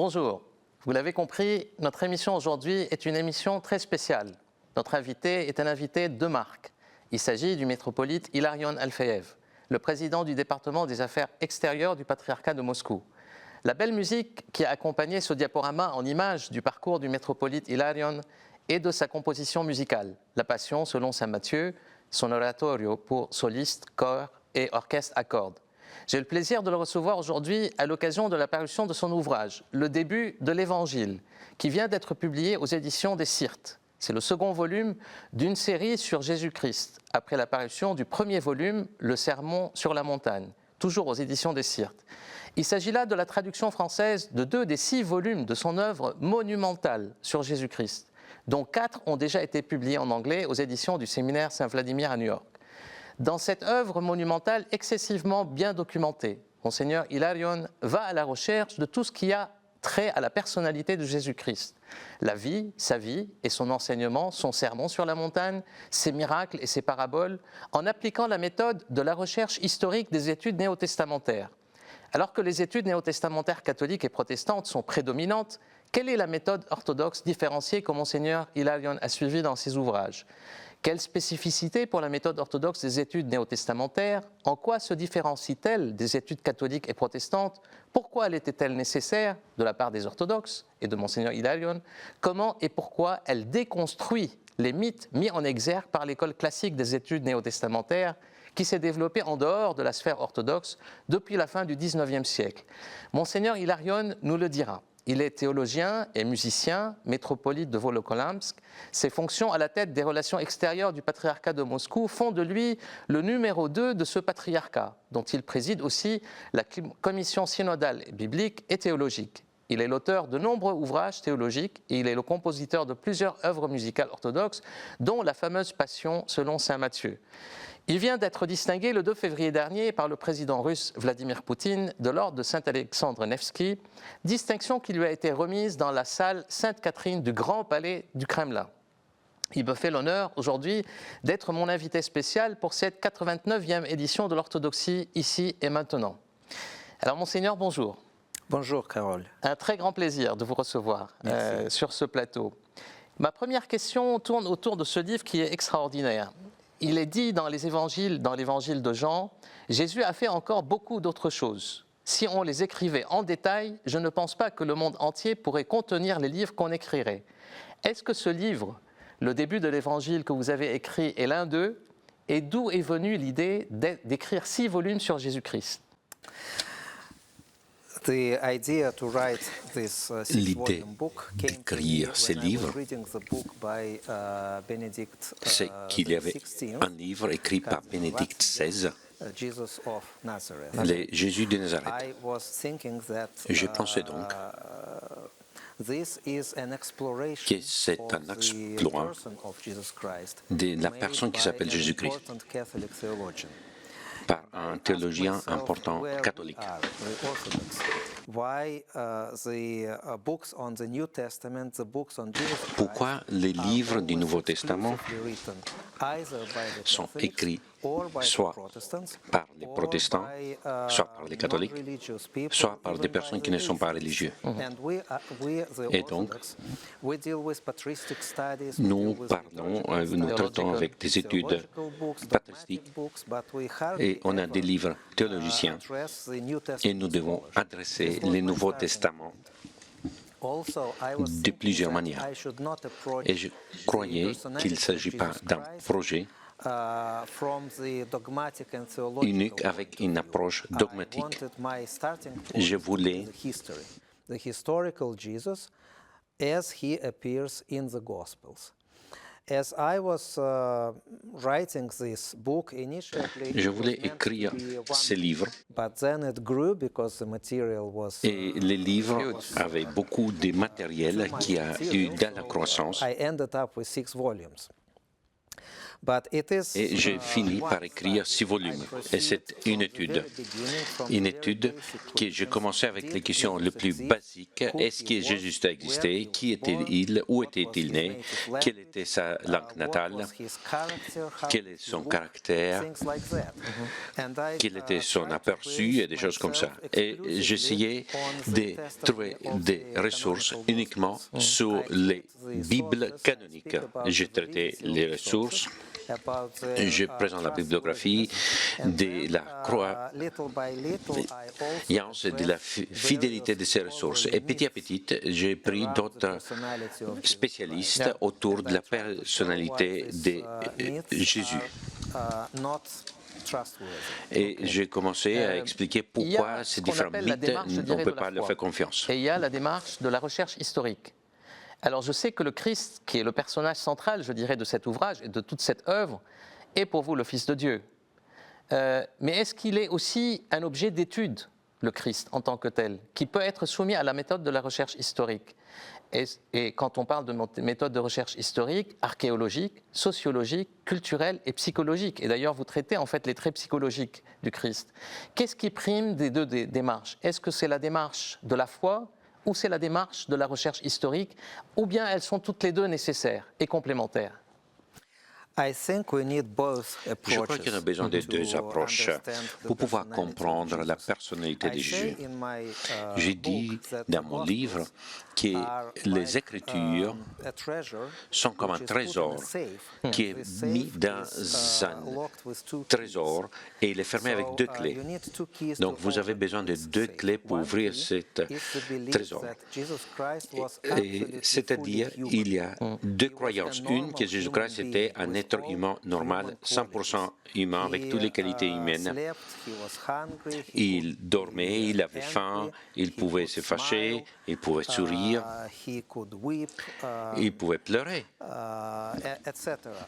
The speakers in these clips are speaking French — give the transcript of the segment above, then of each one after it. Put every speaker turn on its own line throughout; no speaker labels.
Bonjour, vous l'avez compris, notre émission aujourd'hui est une émission très spéciale. Notre invité est un invité de marque. Il s'agit du métropolite Hilarion Alfeyev, le président du département des affaires extérieures du patriarcat de Moscou. La belle musique qui a accompagné ce diaporama en images du parcours du métropolite Hilarion et de sa composition musicale, la Passion selon saint Matthieu, son oratorio pour solistes, chœurs et orchestre à cordes. J'ai le plaisir de le recevoir aujourd'hui à l'occasion de la parution de son ouvrage, Le début de l'Évangile, qui vient d'être publié aux éditions des Syrtes. C'est le second volume d'une série sur Jésus-Christ, après la parution du premier volume, Le Sermon sur la montagne, toujours aux éditions des Syrtes. Il s'agit là de la traduction française de 2 des 6 volumes de son œuvre monumentale sur Jésus-Christ, dont 4 ont déjà été publiés en anglais aux éditions du séminaire Saint-Vladimir à New York. Dans cette œuvre monumentale excessivement bien documentée, Monseigneur Hilarion va à la recherche de tout ce qui a trait à la personnalité de Jésus-Christ. La vie, sa vie et son enseignement, son sermon sur la montagne, ses miracles et ses paraboles, en appliquant la méthode de la recherche historique des études néo-testamentaires. Alors que les études néo-testamentaires catholiques et protestantes sont prédominantes, quelle est la méthode orthodoxe différenciée que Monseigneur Hilarion a suivie dans ses ouvrages ? Quelle spécificité pour la méthode orthodoxe des études néo-testamentaires? En quoi se différencie-t-elle des études catholiques et protestantes? Pourquoi elle était-elle nécessaire de la part des orthodoxes et de Monseigneur Hilarion? Comment et pourquoi elle déconstruit les mythes mis en exergue par l'école classique des études néo-testamentaires qui s'est développée en dehors de la sphère orthodoxe depuis la fin du XIXe siècle? Monseigneur Hilarion nous le dira. Il est théologien et musicien, métropolite de Volokolamsk. Ses fonctions à la tête des relations extérieures du patriarcat de Moscou font de lui le numéro 2 de ce patriarcat, dont il préside aussi la commission synodale biblique et théologique. Il est l'auteur de nombreux ouvrages théologiques et il est le compositeur de plusieurs œuvres musicales orthodoxes, dont la fameuse Passion selon saint Matthieu. Il vient d'être distingué le 2 février dernier par le président russe Vladimir Poutine de l'ordre de Saint-Alexandre Nevski, distinction qui lui a été remise dans la salle Sainte-Catherine du Grand Palais du Kremlin. Il me fait l'honneur aujourd'hui d'être mon invité spécial pour cette 89e édition de l'orthodoxie ici et maintenant. Alors Monseigneur, bonjour.
Bonjour Carole.
Un très grand plaisir de vous recevoir sur ce plateau. Ma première question tourne autour de ce livre qui est extraordinaire. Il est dit dans les évangiles, dans l'évangile de Jean, Jésus a fait encore beaucoup d'autres choses. Si on les écrivait en détail, je ne pense pas que le monde entier pourrait contenir les livres qu'on écrirait. Est-ce que ce livre, le début de l'évangile que vous avez écrit, est l'un d'eux? Et d'où est venue l'idée d'écrire 6 volumes sur Jésus-Christ?
L'idée d'écrire ces livres, c'est qu'il y avait un livre écrit par Bénédicte XVI, le Jésus de Nazareth. Je pensais donc que c'est un exploit de la personne qui s'appelle Jésus-Christ par un théologien important catholique. Pourquoi les livres du Nouveau Testament sont écrits soit par les protestants, soit par les catholiques, soit par des personnes qui ne sont pas religieuses. Et donc, nous traitons avec des études patristiques et on a des livres théologiciens et nous devons adresser le Nouveau Testament de plusieurs manières. Et je croyais qu'il ne s'agit pas d'un projet unique avec une approche dogmatique. Je voulais Je voulais écrire ces livres et les livres avaient beaucoup de matériel qui a eu de la croissance. Et j'ai fini par écrire 6 volumes. Et c'est une étude que j'ai commencé avec les questions les plus basiques. Est-ce que Jésus a existé? Qui était-il? Où était-il né? Quelle était sa langue natale? Quel est son caractère? Quel était son aperçu? Et des choses comme ça. Et j'essayais de trouver des ressources uniquement sur les Bibles canoniques. J'ai traité les ressources. Je présente la bibliographie de la croyance et de la fidélité de ces ressources. Et petit à petit, j'ai pris d'autres spécialistes autour de la personnalité de Jésus. Et j'ai commencé à expliquer pourquoi ces différents mythes, on ne peut pas leur faire confiance.
Et il y a la démarche de la recherche historique. Alors je sais que le Christ, qui est le personnage central, je dirais, de cet ouvrage et de toute cette œuvre, est pour vous le Fils de Dieu. Mais est-ce qu'il est aussi un objet d'étude, le Christ, en tant que tel, qui peut être soumis à la méthode de la recherche historique? Et quand on parle de méthode de recherche historique, archéologique, sociologique, culturelle et psychologique, et d'ailleurs vous traitez en fait les traits psychologiques du Christ, qu'est-ce qui prime des deux démarches? Est-ce que c'est la démarche de la foi ou c'est la démarche de la recherche historique, ou bien elles sont toutes les deux nécessaires et complémentaires?
Je crois qu'il y a besoin des deux approches pour pouvoir comprendre la personnalité de Jésus. J'ai dit dans mon livre que les Écritures sont comme un trésor qui est mis dans un trésor et il est fermé avec 2 clés. Donc vous avez besoin de 2 clés pour ouvrir ce trésor. C'est-à-dire il y a 2 croyances. Une, que Jésus-Christ était un être humain normal, 100% humain, avec toutes les qualités humaines. Il dormait, il avait faim, il pouvait se fâcher, il pouvait sourire, il pouvait pleurer,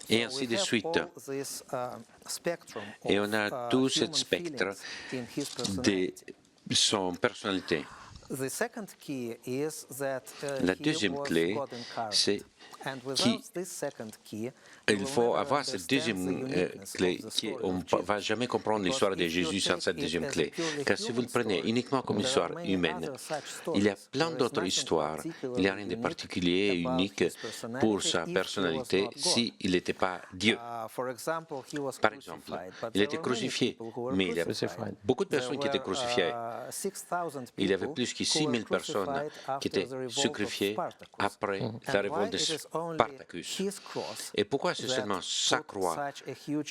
et ainsi de suite. Et on a tout ce spectre de son personnalité. La deuxième clé, c'est qu'il faut avoir cette deuxième clé. On ne va jamais comprendre l'histoire de Jésus sans cette deuxième clé. Car si vous le prenez uniquement comme histoire humaine, il y a plein d'autres histoires. Il n'y a rien de particulier et unique pour sa personnalité s'il n'était pas Dieu. Par exemple, il était crucifié, mais il y avait beaucoup de personnes qui étaient crucifiées. Il y avait plus que 6000 personnes qui étaient sacrifiées après la révolte de Spartacus. Et pourquoi c'est seulement sa croix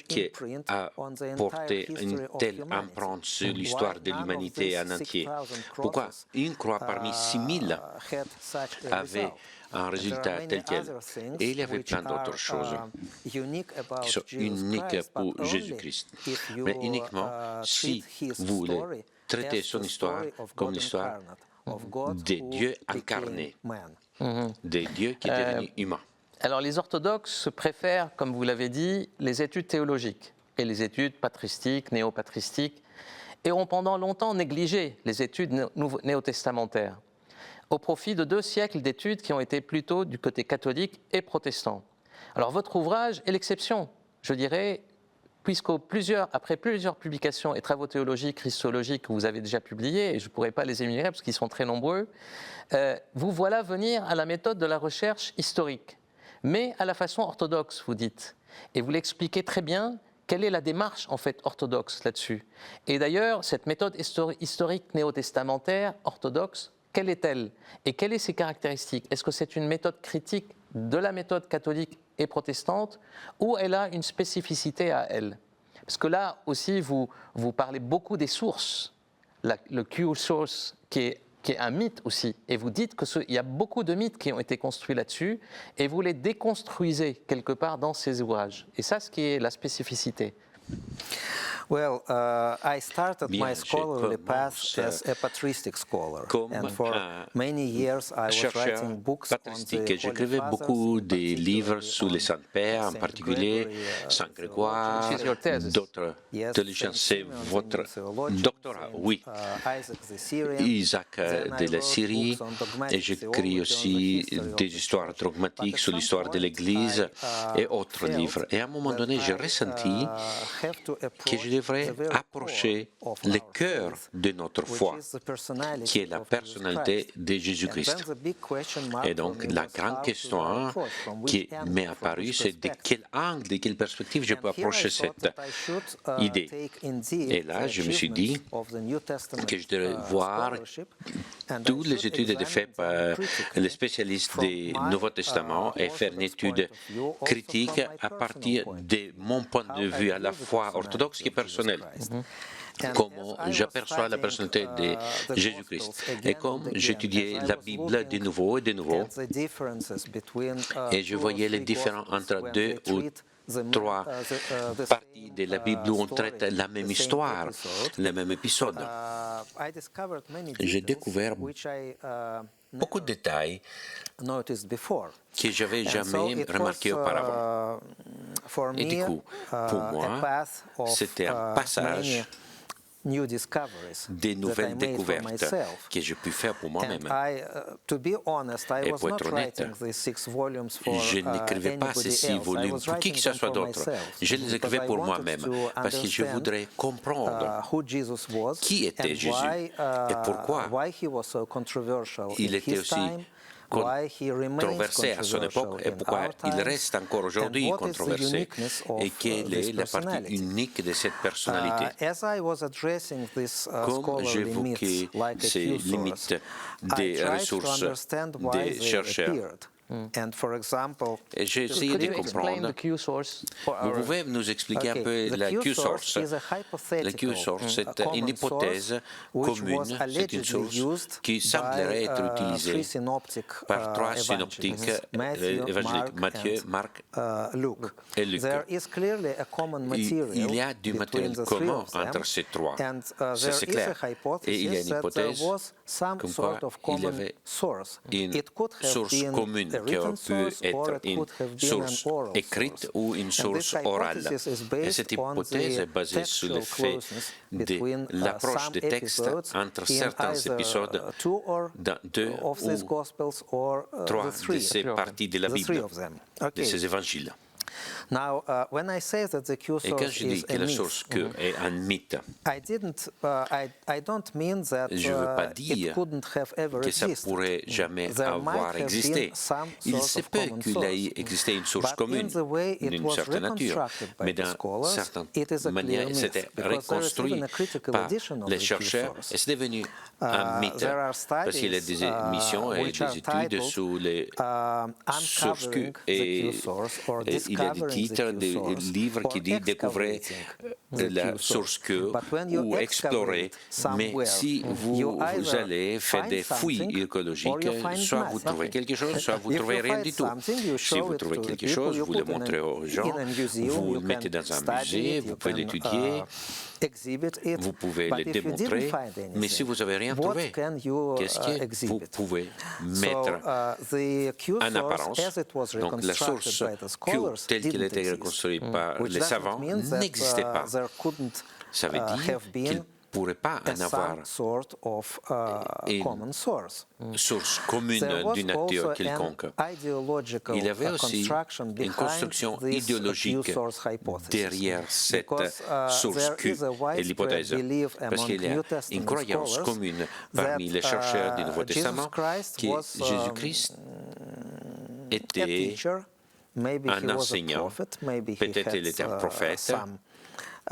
qui a porté une telle empreinte sur l'histoire de l'humanité en entier? Pourquoi une croix parmi 6000 avait un résultat tel quel? Et il y avait plein d'autres choses qui sont uniques pour Jésus-Christ. Mais uniquement si vous voulez traiter son histoire comme l'histoire des dieux incarnés, des dieux qui étaient devenus humains.
Alors les orthodoxes préfèrent, comme vous l'avez dit, les études théologiques et les études patristiques, néopatristiques, et ont pendant longtemps négligé les études néo-testamentaires, au profit de 2 siècles d'études qui ont été plutôt du côté catholique et protestant. Alors votre ouvrage est l'exception, je dirais, après plusieurs publications et travaux théologiques, christologiques que vous avez déjà publiés, et je ne pourrais pas les énumérer parce qu'ils sont très nombreux, vous voilà venir à la méthode de la recherche historique, mais à la façon orthodoxe, vous dites. Et vous l'expliquez très bien, quelle est la démarche en fait orthodoxe là-dessus. Et d'ailleurs, cette méthode historique néo-testamentaire orthodoxe, quelle est-elle? Et quelles sont ses caractéristiques? Est-ce que c'est une méthode critique de la méthode catholique et protestante, ou elle a une spécificité à elle? Parce que là aussi, vous parlez beaucoup des sources, le Q-source qui est un mythe aussi, et vous dites qu'il y a beaucoup de mythes qui ont été construits là-dessus, et vous les déconstruisez quelque part dans ces ouvrages. Et ça, ce qui est la spécificité.
Well, I started
Bien,
my scholarly path
commence
as a patristic scholar,
comme
and for many years I was
chercheur
writing books on
patristique.
the Holy
J'écrivais
Fathers,
beaucoup
in
des livres
particular
sur les
on
saints pères, en
Saint
particulier
Gregory,
Saint
theologian.
Grégoire,
Which is your thesis?
d'autres
Yes,
théologiens.
Saint
C'est
Simeon, the
votre
new theologian,
doctorat,
Saint,
oui.
Isaac the Syrian.
Isaac
Then I
de la
wrote
Syrie,
books on dogmatic
et j'écris
theology, on the
aussi
history of
des
the
histoires
church.
dogmatiques
But at
sur
some
l'histoire de
point,
l'Église et autres
felt
livres. Et à un moment
that
donné, j'ai
I,
ressenti
have to
que
approach
je
the
devrais
very
approcher
core of
le
our
cœur
faith,
de notre
which
foi,
is the personality
qui est la
of Jesus
personnalité
Christ.
de
And
Jésus-Christ.
then the big question mark
Et
for
donc,
me
la
was
grande
how
question
should I approach, from which
qui
angle,
m'est
from
apparue,
which
c'est de
perspective.
quel angle, de quelle perspective je peux
And here I
approcher
thought
cette
that I should,
idée.
take indeed
Et là,
the
je me suis dit
achievements of the New Testament,
que je devrais voir
scholarship, and I
toutes les
should
études
examine
faites par
them critically
les spécialistes
from
du
my,
Nouveau Testament et faire une
orthodox
étude
point of view, also
critique
from my
à
personal
partir
point.
de mon point de
How
vue
I
à la
view the
fois
personality
orthodoxe et
of Jesus
personnel.
Christ. And
Comment
as I was
j'aperçois la
studying,
personnalité de
the
Jésus-Christ.
Gospels again
Et comme
and again,
j'étudiais
as I
la
was
Bible de
looking
nouveau et de nouveau,
at the differences between,
et je
two or
voyais les
three
différences
Gospels
entre
when
deux
they
ou
treat the
trois
the
parties
same,
de la Bible où on
story,
traite la même
the same
histoire,
episode,
le même épisode.
I discovered many
J'ai
details
découvert
which I
beaucoup de détails
noticed before.
que j'avais
And so
jamais
it
remarqué
was,
auparavant.
for
Et du
me,
coup, pour moi,
a path of,
c'était un passage
many new discoveries
des
that I
nouvelles
made for
découvertes
myself.
que j'ai pu faire pour moi-même.
And I, to be honest, I
Et
was
pour
not
être honnête,
writing these 6 volumes for
je n'écrivais pas ces
anybody
6
else. I
volumes
was
pour qui
writing
que ce
them
soit
for
d'autre.
myself,
Je les
because
écrivais
I
pour
wanted
moi-même
to
parce que je
understand,
voudrais comprendre
who Jesus was
qui était
and
Jésus
why,
et pourquoi
why he was so controversial
il
in
était
his
aussi
time, why he remains
controversé à son
controversial
époque et
in
pourquoi
our
il
times,
reste encore
and
aujourd'hui
what is the
controversé
uniqueness of,
et quelle
this
est la partie
personality.
unique de cette personnalité.
As I was addressing this
Comme
scholarly
j'évoquais
myths like a
ces
few
limites
sources,
des
I tried to
ressources
understand why
des
they
chercheurs,
appeared. And for example,
et j'ai essayé
Could
de
you explain
comprendre.
the Q source for
Vous
our...
pouvez nous expliquer un
okay,
peu
the
la
Q
Q-source?
is a
La Q-source, c'est
common
une hypothèse
source which
commune,
was
c'est une
allegedly
source
used
qui semblerait
by,
être
three
utilisée
synoptic,
par trois
evangelists,
synoptiques
Matthew,
évangéliques,
Mark,
Matthieu,
and,
Marc
Luke.
et Luc.
There is clearly a common material
Il y a du
between
matériel
the three
commun
of them,
entre ces trois.
and
Ça,
there
c'est
is
clair.
a
Et il y a
hypothesis
une
that there
hypothèse
was some
comme
sort
quoi
of
il y
common
avait
source.
une
It could have
source
been
commune
a
qui aurait
written
pu
source or
être
it
une
could have been an
source
oral
écrite
source.
ou une
And
source
this
orale.
hypothesis is
Et
based
cette
on
hypothèse
the
est basée sur le
textual
fait
closeness
de
between
l'approche
some
des textes
episodes
entre
in
certains
either
épisodes
two or
dans deux
of these
ou
Gospels or
trois
the
de
three.
ces parties de la
The three
Bible,
of them.
de
Okay.
ces évangiles.
Now, when I say that the Q
Et quand
source
je dis
is
que
a
la
myth,
source Q est un mythe,
I don't mean that
je ne veux pas
it
dire
couldn't have ever
que ça
existed.
pourrait jamais
There might
avoir
have
existé.
been some
Il
source
se
of
peut
common
qu'il
source.
ait existé une source
But
commune
in the way it
d'une
was
certaine nature,
reconstructed by
mais
the
d'une
scholars,
certaine
it is a
manière,
clear myth,
c'était
because there is
reconstruit
even a critical
par
edition of
les
the Q
chercheurs
source.
et c'est devenu un mythe.
There are
Parce qu'il y a des
studies,
émissions et
which
des
are
études
titled,
sur les sources Q
Uncovering the Q source or
et il y a des
Discovering
titres
the Q
des
source
livres qui
or
disent découvrir
excavating the
la
Q
source Q
But when you
ou explorer.
excavate
Mais
somewhere,
si
you
vous
either
allez faire
find
des fouilles
something
écologiques,
or you find
soit vous
nothing.
trouvez quelque chose, soit vous ne
If
trouvez
you
rien
find
du tout.
something, you
Si
show
vous
it
trouvez
to the
quelque
people,
chose,
you
vous le
put in
montrez aux gens,
in a museum,
vous
you
le mettez
can
dans un
study
musée,
it,
vous
you
pouvez
can,
l'étudier,
exhibit it.
vous pouvez
But
le
if you didn't
démontrer,
find
mais si
anything,
vous n'avez rien
what
trouvé,
can you
qu'est-ce que vous
exhibit?
pouvez
So,
mettre
the Q
en
source,
apparence?
as it was
Donc la
reconstructed
source
by the
Q,
scholars,
telle qu'elle a
didn't
été
exist.
reconstruite par
Which
les
doesn't
savants,
mean that,
n'existait pas.
there couldn't
Ça veut dire
have
qu'il
been
ne pourrait pas en avoir
some sort of
une
common source.
source commune
There was
d'une nature
also
quelconque.
an ideological
Il y avait aussi
construction
une
behind
construction
this
idéologique
Q-source hypothesis.
derrière cette
Because,
source
there
Q
is a
et
widespread
l'hypothèse.
belief
Parce
among
qu'il y a
New
une
Testament
croyance
scholars
commune parmi les chercheurs du Nouveau
Jesus
Testament
Christ
que
was,
Jésus-Christ
a
était
teacher, maybe
un
he was a
enseignant,
prophet, maybe
peut-être
he
il
had
était un prophète,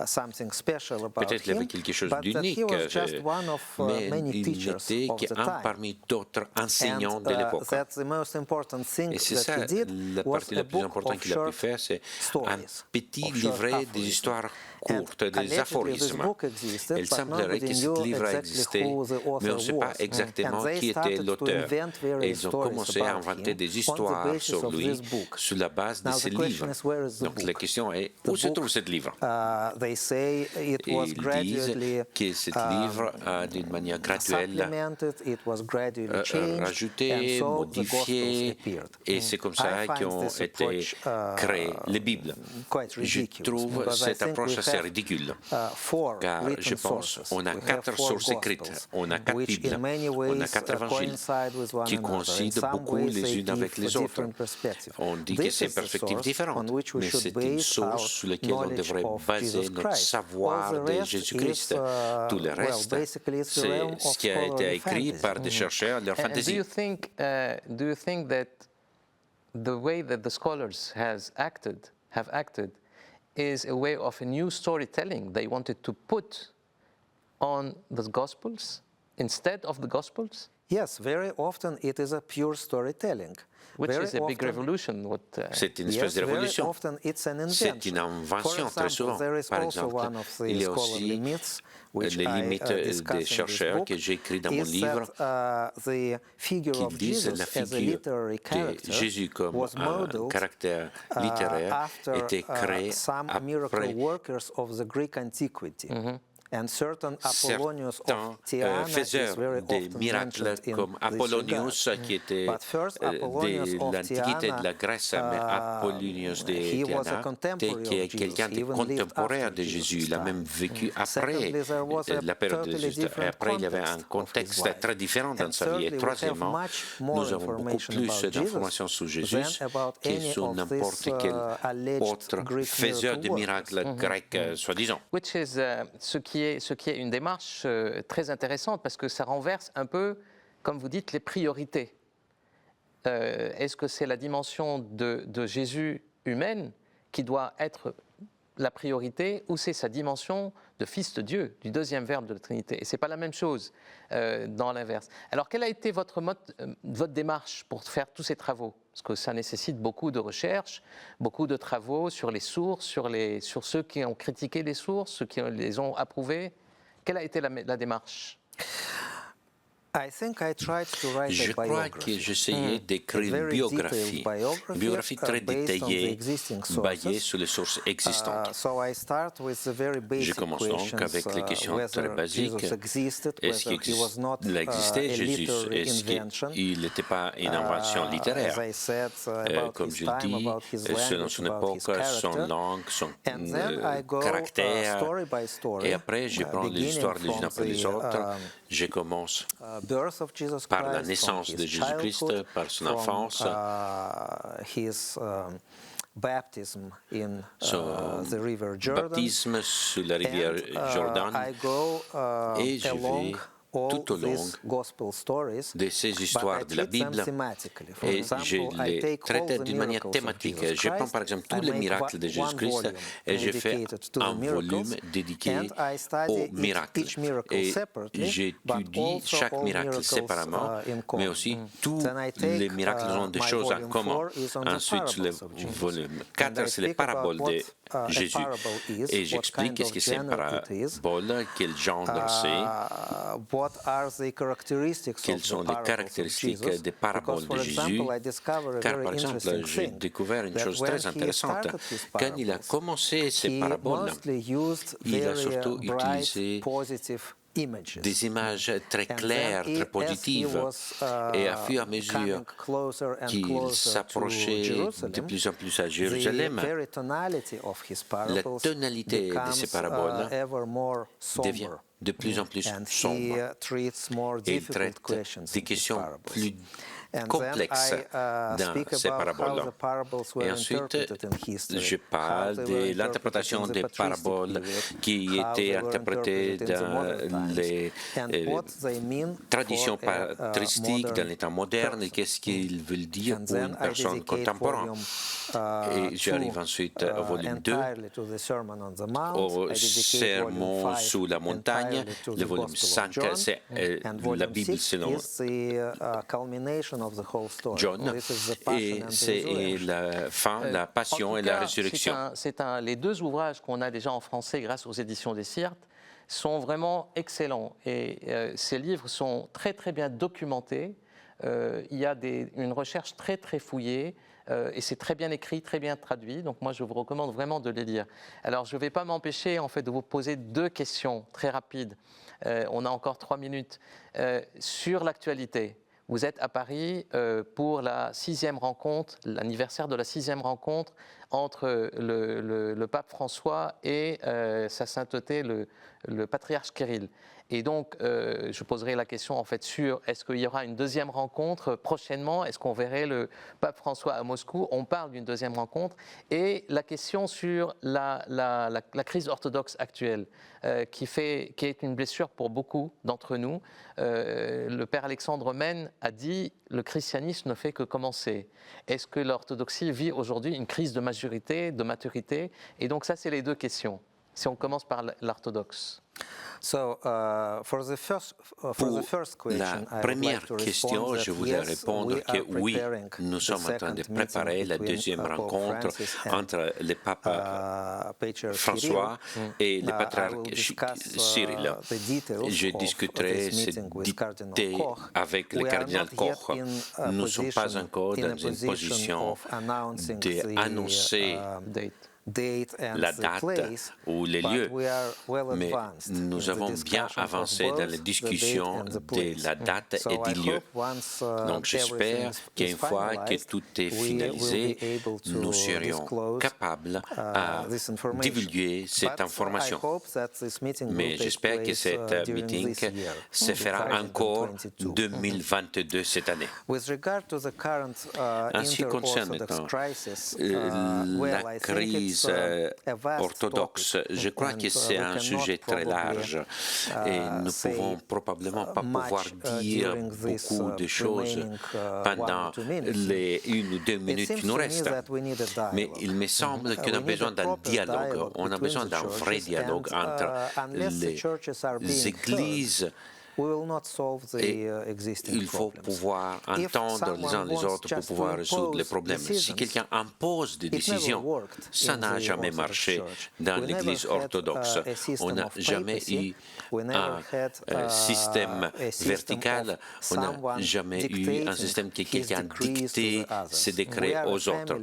something special about
peut-être il
him,
avait quelque chose
but that
d'unique,
he was just one of
mais
many
il
teachers
n'était
of the
qu'un
time.
parmi d'autres enseignants
And
de l'époque.
that's the most important thing
Et c'est
that
ça,
he did
la
was
partie
a
la plus
book
importante
of
qu'il a pu
short
faire, c'est un
stories,
petit
of short
livret des
aphorisms.
histoires
And
courtes, des
allegedly this
aphorismes.
book existed,
Il
but
semblerait
nobody
que ce
knew
livre
exactly
existait,
who the
mais on
author
ne sait pas
was.
exactement
And they
qui était
started to
l'auteur.
invent
Et
various
ils ont
stories
commencé à
about
inventer
him
des
on the
histoires
basis
sur
of
lui
this book.
sur la base de
Now
ce
the question
livre.
is, where is the
Donc la
book?
question est,
The
où se
book,
trouve ce livre?
They say it
Et
was
ils disent
gradually
que ce livre a d'une manière graduelle
supplemented, it was gradually changed, and
rajouté,
so the Gospels
modifié,
appeared.
et c'est comme ça
I find
qu'ont
this
été
approach
créées les Bibles.
quite
Je
ridiculous,
trouve
because I
cette
think
approche
we
assez
have,
ridicule,
four
car
written
je pense
sources.
on a
We have
4
four
sources écrites,
Gospels,
on a 4
which
Bibles,
in many
on
ways
a 4 évangiles
coincide with one
qui
another. In
coïncident
some
beaucoup
ways
les
they
unes avec
give
les
a
autres.
different perspective.
On dit que
This
c'est
is
une
the
perspective
source
différente,
on which we
mais
should
c'est une
base
source
our
sur laquelle on
knowledge
devrait
of
baser
Jesus
notre
Christ.
savoir
All the
de
rest
Jésus-Christ.
is,
Tout le
well,
reste,
basically it's the
c'est
realm of
ce qui a été
scholarly
écrit
fantasy.
par des chercheurs de leur
And
fantaisie.
do you think that the way that the scholars have acted is a way of a new storytelling they wanted to put on the Gospels instead of the Gospels?
Yes, very often it is a pure storytelling.
Which
Very
is a big
often-
revolution.
C'est une espèce
Yes,
de
very
révolution.
often it's an
C'est
invention.
une invention
For
très
example,
souvent.
there is
Par
also
exemple,
one of the
il y a
scholarly
aussi
myths which
les
I
limites
discuss in
des
this
chercheurs
book,
que j'ai écrit dans mon
is
livre,
that, the figure
qui
of
disent
Jesus
la
as a
figure
literary
de
character
Jésus comme
was
un
modeled
caractère littéraire
after
était créé
some miracle
après
workers of the Greek antiquity. And certain Apollonius
certains
of Tyana is
faiseurs
very
des
often
miracles
mentioned in
comme
this
Apollonius
regard.
qui était
But first, Apollonius
de
of
l'Antiquité de la
Tyana,
Grèce, mais Apollonius de
he was a
Tyana
contemporary
qui est
of Jesus.
quelqu'un
He
de
even lived
contemporain
after
de Jésus. Il a
Jesus'
même
time.
vécu après
Secondly, there was a
la période de
totally
Jésus. Et
different
après, il y avait un
context of his
contexte
life.
très différent dans
And
sa vie.
thirdly,
Et
we have
troisièmement,
much more
nous avons beaucoup
information
plus
about
d'informations
Jesus
sur Jésus
than about
que
any
sur
of
n'importe
these,
quel
alleged
autre
Greek
faiseur de
miracle workers.
miracles grecs, soi-disant.
Which is, ce qui est une démarche très intéressante parce que ça renverse un peu, comme vous dites, les priorités. Est-ce que c'est la dimension de Jésus humaine qui doit être la priorité ou c'est sa dimension de fils de Dieu, du deuxième verbe de la Trinité? Et ce n'est pas la même chose dans l'inverse. Alors, quelle a été votre démarche pour faire tous ces travaux? Parce que ça nécessite beaucoup de recherches, beaucoup de travaux sur les sources, sur ceux qui ont critiqué les sources, ceux qui les ont approuvées. Quelle a été la démarche?
I think I tried to write
Je
a
crois
biography.
que j'essayais d'écrire une
Very
biographie,
detailed
biographie très
based on the
détaillée,
existing
basée
sources.
sur les sources existantes.
So I start with the very
Je
basic
commence donc
questions,
avec les questions très
whether
basiques.
Jesus existed,
Est-ce
whether he was not
qu'il existait
a
Jésus?
literary
Est-ce
invention.
qu'il n'était pas une invention littéraire?
As I said, about
Comme
his
je
time,
dis,
about his
selon
language,
son
about his
époque, son
character.
langue, son
And then I go
caractère.
story by story,
Et après, je prends les
beginning
histoires les unes
from
après les
the,
autres. Je commence
birth of Jesus
par la
Christ,
naissance
from
de
his
Jésus-Christ,
childhood,
par son
from,
enfance,
his baptism in
son
the river Jordan.
baptisme sur la rivière
And,
Jordan.
I go
Et je
along
vais
all
tout au long
these gospel stories,
de ces histoires
but I
de la
treat them
Bible.
thematically. For
Et
example,
je
I
les
take all
traite
the
d'une manière
miracles of
thématique.
Jesus
Je prends
Christ,
par exemple
I
tous les
make
miracles de
one
Jésus-Christ
volume
et je fais
dedicated to the
un volume
miracles,
dédié
and I study
aux miracles.
each miracle
Et
separately,
j'étudie
but also
chaque
all
miracle
miracles,
séparément,
in
mais
common.
aussi tous
Then I take,
les miracles ont des
my
choses en
volume
commun.
4 is on the
Ensuite, sur le
parables of Jesus.
volume
And
4,
I
c'est les
speak about
paraboles
what,
de
a
Jésus.
parable is,
Et
what
j'explique
kind
qu'est-ce
of
que c'est une
genre it is,
parabole, quel genre c'est.
what are the characteristics
Quelles
of
sont
the
les
parables
caractéristiques
of Jesus?
des paraboles
Because, for
de Jésus?
example, I discovered a
Car,
very
par exemple,
interesting
j'ai
thing,
découvert une
that
chose
when
très
he
intéressante.
started his
Quand il a
parables,
commencé ces
he
paraboles,
mostly used
il a
very
surtout
bright,
utilisé
positive images.
des images très
And
claires,
then
très
as he
positives.
was,
Et à fur et à mesure
coming closer and
qu'il
closer to
s'approchait
Jerusalem,
de plus en plus à
the
Jérusalem,
very tonality of his
la
parables
tonalité de
becomes
ces paraboles
ever more
devient
somber.
de plus en plus
And he
sombre.
treats more
Et il
difficult
traite
questions
des
in his
questions
parables.
plus
And
complexes
then I
dans
speak
ces
about how
paraboles.
the parables were
Et ensuite,
interpreted in history,
je parle
how they were
de l'interprétation
interpreted in
des
the patristic
paraboles
period,
qui
how
étaient
they were
interprétées
interpreted in the modern
dans
times,
les
and what they mean
traditions
for a,
patristiques, dans
modern
les temps modernes, et
person.
qu'est-ce qu'ils veulent dire
And
pour
then
une
I
personne
dedicate
contemporaine.
volume,
Et j'arrive
2,
ensuite au volume 2,
entirely to the Sermon on the Mount.
au
I dedicate
sermon
volume 5
sous la montagne.
entirely to
Le
the
volume
Gospel of
5,
John.
c'est
And
la
volume
Bible
6
selon
is the culmination of the whole story.
John.
This is the passion
Et
and the
c'est
resurrection.
la fin, la
En
passion
tout
et la
cas,
résurrection.
les deux ouvrages qu'on a déjà en français grâce aux éditions des Syrtes sont vraiment excellents. Et ces livres sont très très bien documentés. Il y a une recherche très très fouillée et c'est très bien écrit, très bien traduit. Donc moi, je vous recommande vraiment de les lire. Alors, je ne vais pas m'empêcher en fait de vous poser 2 questions très rapides. On a encore 3 minutes sur l'actualité. Vous êtes à Paris pour la 6e rencontre, l'anniversaire de la 6e rencontre entre le pape François et sa sainteté, le patriarche Kirill. Et donc, je poserai la question en fait sur est-ce qu'il y aura une 2e rencontre prochainement? Est-ce qu'on verrait le pape François à Moscou? On parle d'une 2e rencontre. Et la question sur la crise orthodoxe actuelle, qui est une blessure pour beaucoup d'entre nous. Le père Alexandre Mène a dit « le christianisme ne fait que commencer ». Est-ce que l'orthodoxie vit aujourd'hui une crise de maturité? Et donc ça, c'est les 2 questions. Si on commence par l'orthodoxe.
So, for the first question,
la première question, je voulais répondre que oui, nous sommes en train de préparer la 2e rencontre entre le pape François et le patriarche Cyril. Je discuterai ces détails avec le cardinal Koch. Nous ne sommes pas encore dans une position d'annoncer la date ou les lieux, mais nous avons bien avancé dans les discussions de la date et du lieu. Donc j'espère qu'une fois que tout est finalisé, nous serions capables de divulguer cette information. Mais j'espère que cette meeting se fera encore en 2022 cette année. En ce qui concerne maintenant la crise orthodoxe, je crois que c'est un sujet très large et nous ne pouvons probablement pas pouvoir dire beaucoup de choses pendant les 1 ou 2 minutes qui nous restent. Mais il me semble qu'on a besoin d'un dialogue, on a besoin d'un vrai dialogue entre les églises. Et il faut pouvoir entendre les uns les autres pour pouvoir résoudre les problèmes. Si quelqu'un impose des décisions, ça n'a jamais marché dans l'Église orthodoxe. On n'a jamais eu un système vertical, on n'a jamais eu un système que quelqu'un dictait ses décrets aux autres.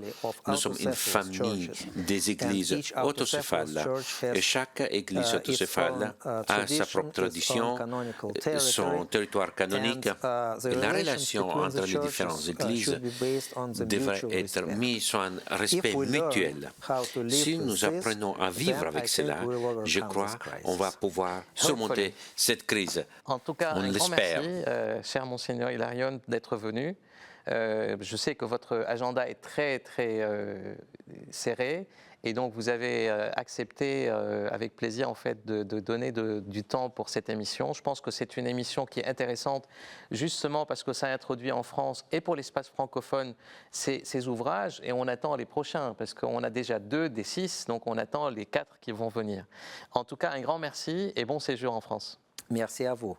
Nous sommes une famille des églises autocéphales et chaque église autocéphale a sa propre tradition, son territoire canonique, et la relation entre les différentes églises devrait être mise sur un respect mutuel. Si nous apprenons à vivre avec cela, je crois qu'on va pouvoir surmonter cette crise.
En tout cas, un grand merci, cher Monseigneur Hilarion, d'être venu. Je sais que votre agenda est très, très serré. Et donc, vous avez accepté avec plaisir en fait, de donner du temps pour cette émission. Je pense que c'est une émission qui est intéressante justement parce que ça introduit en France et pour l'espace francophone ces ouvrages. Et on attend les prochains parce qu'on a déjà 2 des 6, donc on attend les 4 qui vont venir. En tout cas, un grand merci et bon séjour en France.
Merci à vous.